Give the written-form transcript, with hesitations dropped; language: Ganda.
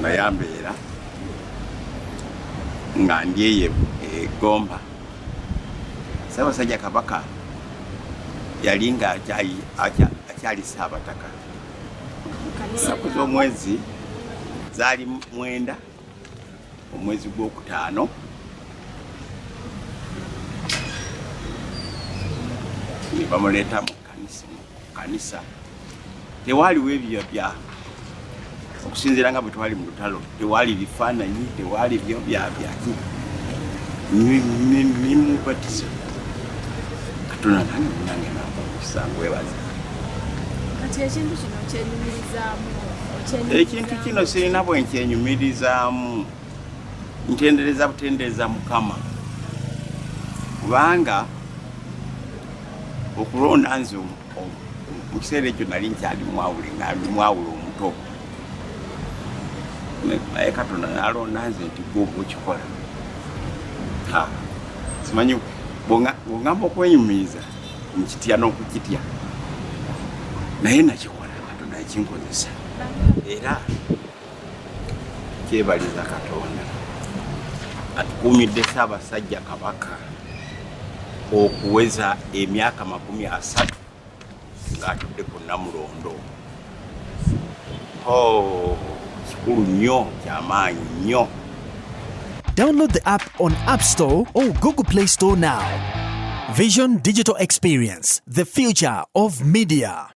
naye mbeera nga ndyeyo Gomba. Ssaabasajja Kabaka yali nga akyali Ssaabataka. Ennaku z'omwezi zaali 9 omwezi gw'okutaano ne bamuleeta mu kanisa. Tewaaliwo ebyo bya okusinziira nga bwe twali mu lutalo, tewaali bifaananyi, tewaali byo byaki nimubatiza katonda nange namusango webaza. Kati ekintu kino kyenyumirizaamu? Ekintu kino sirina bwe nkyenyumirizaamu, butendereza Mukama, kubanga okulonda nze mu kiseera ekyo nali nkyali mwawule omuto, naye katonda nalonda nze nti gwogwo okikola. Simanyi bw'oŋŋamba okwenyumiriza nkitya n'okukitya, naye nakikola, katonda yakinkozesa. Era kyebaliza katonda atukuumidde Ssaabasajja Kabaka okuweza emyaka 30 ng'atudde ku Namulondo. Kikulu nnyo, kyamaanyi nnyo. Download the app on App Store or Google Play Store now. Vision Digital Experience, the future of media.